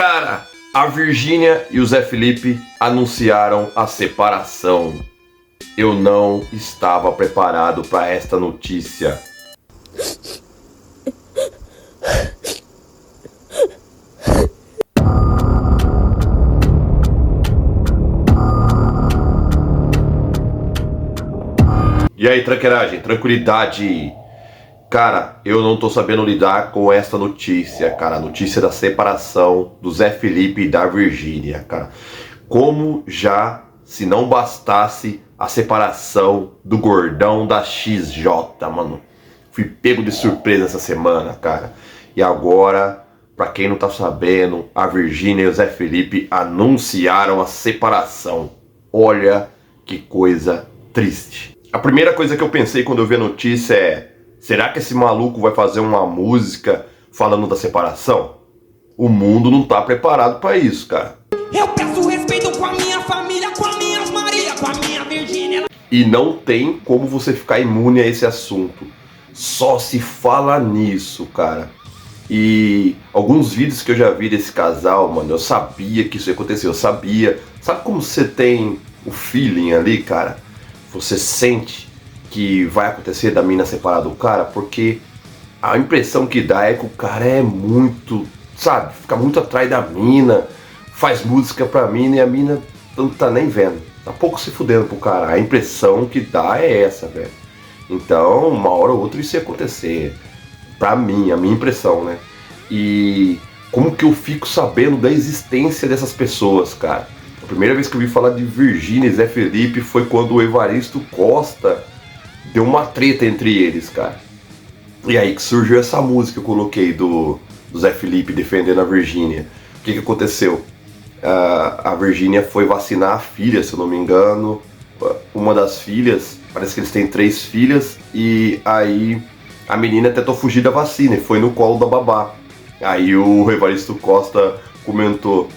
Cara, a Virgínia e o Zé Felipe anunciaram a separação. Eu não estava preparado para esta notícia. E aí, tranqueiragem, tranquilidade. Cara, eu não tô sabendo lidar com esta notícia, cara. A notícia da separação do Zé Felipe e da Virgínia, cara. Como já, se não bastasse a separação do gordão da XJ, mano. Fui pego de surpresa essa semana, cara. E agora, pra quem não tá sabendo, a Virgínia e o Zé Felipe anunciaram a separação. Olha que coisa triste. A primeira coisa que eu pensei quando eu vi a notícia é: será que esse maluco vai fazer uma música falando da separação? O mundo não tá preparado pra isso, cara. Eu peço respeito com a minha família, com as minhas Maria, com a minha Virgínia. E não tem como você ficar imune a esse assunto. Só se fala nisso, cara. E alguns vídeos que eu já vi desse casal, mano, eu sabia que isso ia acontecer, eu sabia. Sabe como você tem o feeling ali, cara? Você sente que vai acontecer da mina separar do cara, porque a impressão que dá é que o cara é muito, sabe, fica muito atrás da mina, faz música pra mina e a mina não tá nem vendo, tá pouco se fudendo pro cara. A impressão que dá é essa, velho. Então, uma hora ou outra isso ia acontecer, pra mim, a minha impressão, né? E como que eu fico sabendo da existência dessas pessoas, cara? A primeira vez que eu vi falar de Virgínia e Zé Felipe foi quando o Evaristo Costa deu uma treta entre eles, cara. E aí que surgiu essa música que eu coloquei do Zé Felipe defendendo a Virgínia. O que aconteceu? A Virgínia foi vacinar a filha, se eu não me engano. Uma das filhas, parece que eles têm 3 filhas, e aí a menina tentou fugir da vacina e foi no colo da babá. Aí o Evaristo Costa comentou: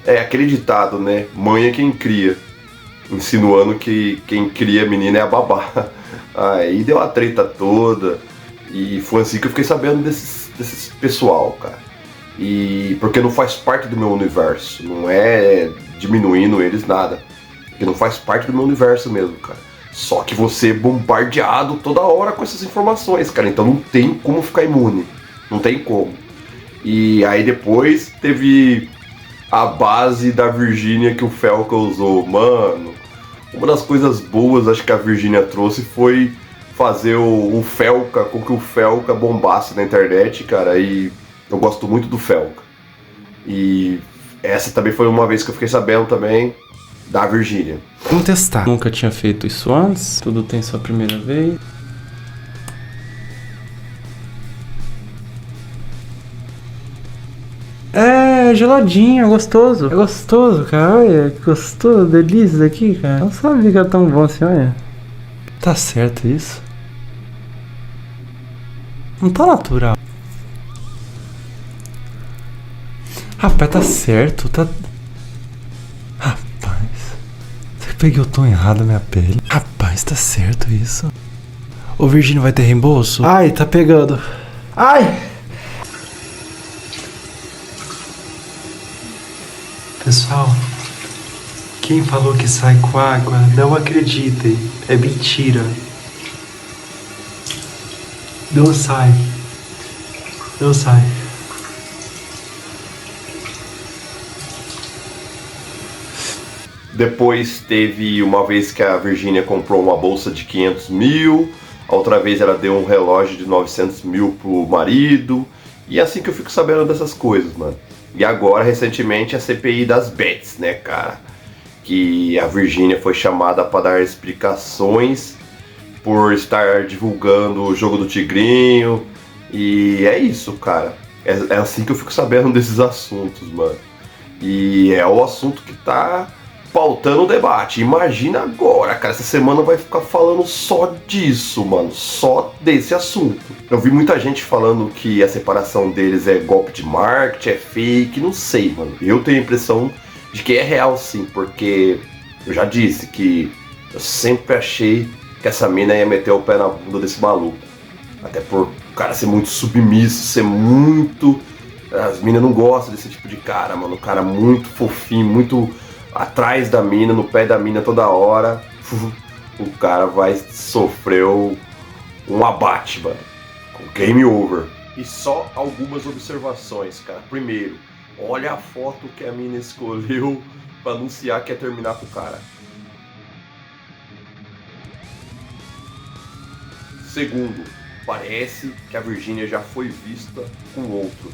é aquele ditado, né? Mãe é quem cria. Insinuando que quem cria a menina é a babá. Aí deu a treta toda. E foi assim que eu fiquei sabendo desses pessoal, cara. E porque não faz parte do meu universo. Não é diminuindo eles nada. Porque não faz parte do meu universo mesmo, cara. Só que você é bombardeado toda hora com essas informações, cara. Então não tem como ficar imune. Não tem como. E aí depois teve a base da Virgínia que o Felca usou. Mano, uma das coisas boas acho que a Virgínia trouxe foi fazer o Felca, com que o Felca bombasse na internet, cara. E eu gosto muito do Felca. E essa também foi uma vez que eu fiquei sabendo também da Virgínia. Vamos testar. Nunca tinha feito isso antes. Tudo tem sua primeira vez. É geladinho, é gostoso. É gostoso, cara. Olha, que gostoso, delícia isso aqui, cara. Não sabia que era tão bom assim, olha. Tá certo isso? Não tá natural. Rapaz, tá certo, tá... Rapaz, você peguei o tom errado na minha pele. Rapaz, tá certo isso? Ô, Virgínia, vai ter reembolso? Ai, tá pegando. Ai! Pessoal, quem falou que sai com água, não acreditem, é mentira. Não sai. Não sai. Depois teve uma vez que a Virgínia comprou uma bolsa de 500 mil, a outra vez ela deu um relógio de 900 mil pro marido, e é assim que eu fico sabendo dessas coisas, mano. E agora, recentemente, a CPI das bets, né, cara? Que a Virgínia foi chamada para dar explicações por estar divulgando o jogo do Tigrinho. E é isso, cara. É assim que eu fico sabendo desses assuntos, mano. E é o assunto que tá pautando o debate. Imagina agora, cara, essa semana vai ficar falando só disso, mano, só desse assunto. Eu vi muita gente falando que a separação deles é golpe de marketing, é fake, não sei, mano. Eu tenho a impressão de que é real sim, porque eu já disse que eu sempre achei que essa mina ia meter o pé na bunda desse maluco. Até por o cara ser muito submisso, ser muito As minas não gostam desse tipo de cara, mano. Um cara muito fofinho, muito atrás da mina, no pé da mina toda hora. O cara vai sofrer um abate, mano. Game over. E só algumas observações, cara. Primeiro, olha a foto que a mina escolheu pra anunciar que ia terminar com o cara. Segundo, parece que a Virgínia já foi vista com outro.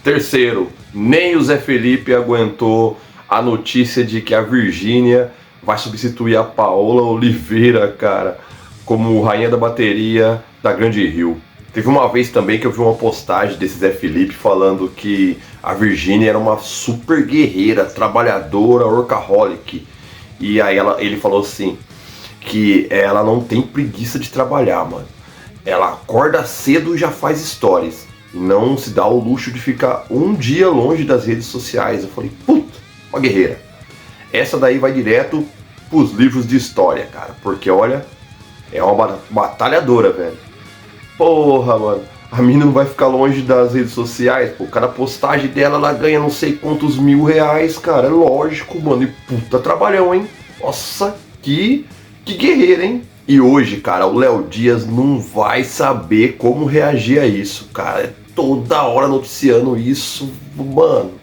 Terceiro, nem o Zé Felipe aguentou a notícia de que a Virgínia vai substituir a Paola Oliveira, cara, como rainha da bateria da Grande Rio. Teve uma vez também que eu vi uma postagem desse Zé Felipe falando que a Virgínia era uma super guerreira, trabalhadora, workaholic. E aí ele falou assim, que ela não tem preguiça de trabalhar, mano. Ela acorda cedo e já faz stories. E não se dá o luxo de ficar um dia longe das redes sociais. Eu falei, puta, uma guerreira. Essa daí vai direto pros livros de história, cara. Porque, olha, é uma batalhadora, velho. Porra, mano. A mina não vai ficar longe das redes sociais, pô. Cada postagem dela, ela ganha não sei quantos R$1000, cara. É lógico, mano. E puta trabalhão, hein? Nossa, que guerreira, hein? E hoje, cara, o Léo Dias não vai saber como reagir a isso, cara. É toda hora noticiando isso, mano.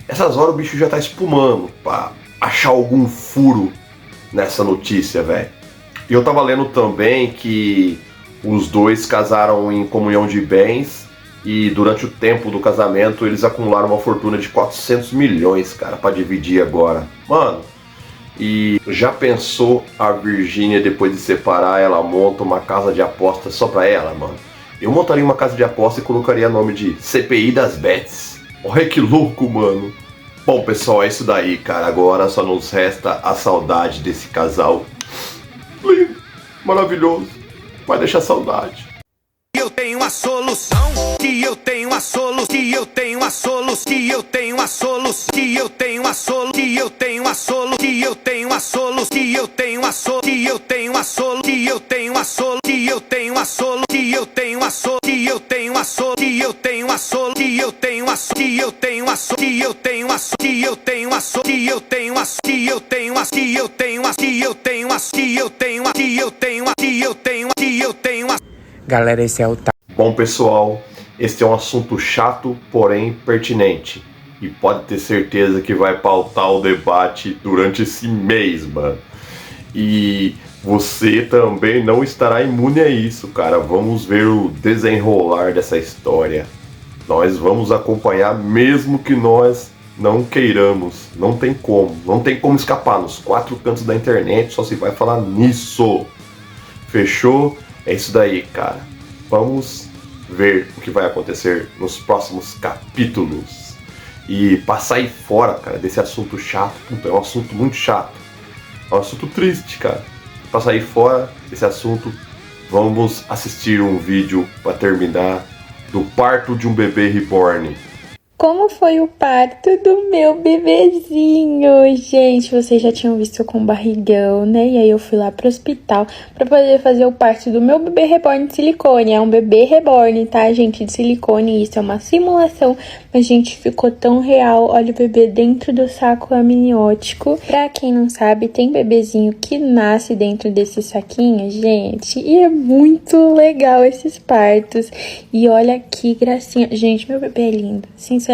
Essas horas o bicho já tá espumando pra achar algum furo nessa notícia, velho. E eu tava lendo também que os dois casaram em comunhão de bens e durante o tempo do casamento eles acumularam uma fortuna de 400 milhões, cara, pra dividir agora. Mano, e já pensou a Virgínia depois de separar, ela monta uma casa de aposta só pra ela, mano? Eu montaria uma casa de aposta e colocaria o nome de CPI das Bets. Olha que louco, mano. Bom, pessoal, é isso daí, cara. Agora só nos resta a saudade desse casal. Lindo, maravilhoso. Vai deixar saudade. Eu tenho a solução, que eu tenho a solução, que eu tenho a solução, que eu tenho a solução, que eu tenho a solução, que eu tenho a solução, que eu tenho a solução, que eu tenho a solução, que eu tenho a solução, que eu tenho a solução, que eu tenho a solução, que eu tenho a solução, que eu tenho a solução, que eu tenho a solução, que eu tenho a solução, que eu tenho a solução, que eu tenho a solução, que eu tenho a solução, que eu tenho a solução, que eu tenho a que eu tenho a que eu tenho a que eu tenho a que eu tenho a que eu tenho a que eu tenho a. Galera, esse é o Bom, pessoal, este é um assunto chato, porém pertinente. E pode ter certeza que vai pautar o debate durante esse mês, mano. E você também não estará imune a isso, cara. Vamos ver o desenrolar dessa história. Nós vamos acompanhar mesmo que nós não queiramos. Não tem como escapar. Nos 4 cantos da internet só se vai falar nisso. Fechou? É isso daí, cara. Vamos ver o que vai acontecer nos próximos capítulos. E pra sair fora, cara, desse assunto chato. Puta, é um assunto muito chato. É um assunto triste, cara. Pra sair fora desse assunto, vamos assistir um vídeo pra terminar do parto de um bebê reborn. Como foi o parto do meu bebezinho? Gente, vocês já tinham visto com barrigão, né? E aí eu fui lá pro hospital pra poder fazer o parto do meu bebê reborn de silicone. É um bebê reborn, tá, gente? De silicone. Isso é uma simulação, mas, gente, ficou tão real. Olha o bebê dentro do saco amniótico. Pra quem não sabe, tem bebezinho que nasce dentro desse saquinho, gente. E é muito legal esses partos. E olha que gracinha. Gente, meu bebê é lindo, sinceramente.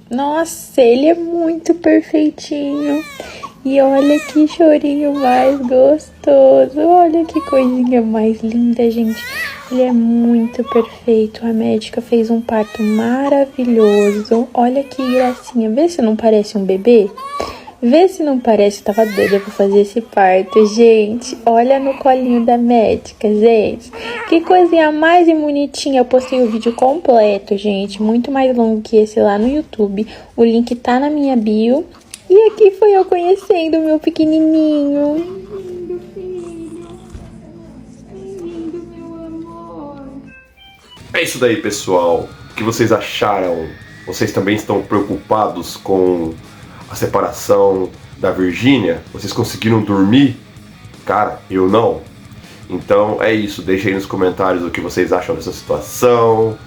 Nossa, ele é muito perfeitinho. E olha que chorinho mais gostoso. Olha que coisinha mais linda, gente. Ele é muito perfeito. A médica fez um parto maravilhoso. Olha que gracinha. Vê se não parece um bebê. Vê se não parece, tava doida pra fazer esse parto, gente. Olha no colinho da médica, gente. Que coisinha mais bonitinha. Eu postei o vídeo completo, gente. Muito mais longo que esse lá no YouTube. O link tá na minha bio. E aqui foi eu conhecendo o meu pequenininho. Lindo, filho. Lindo, meu amor. É isso daí, pessoal. O que vocês acharam? Vocês também estão preocupados com a separação da Virgínia? Vocês conseguiram dormir? Cara, eu não. Então é isso, deixem aí nos comentários o que vocês acham dessa situação.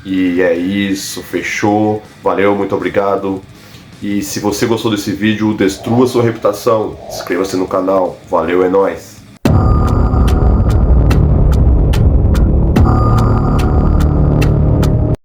E é isso, fechou. Valeu, muito obrigado. E se você gostou desse vídeo, destrua sua reputação. Inscreva-se no canal. Valeu, é nóis.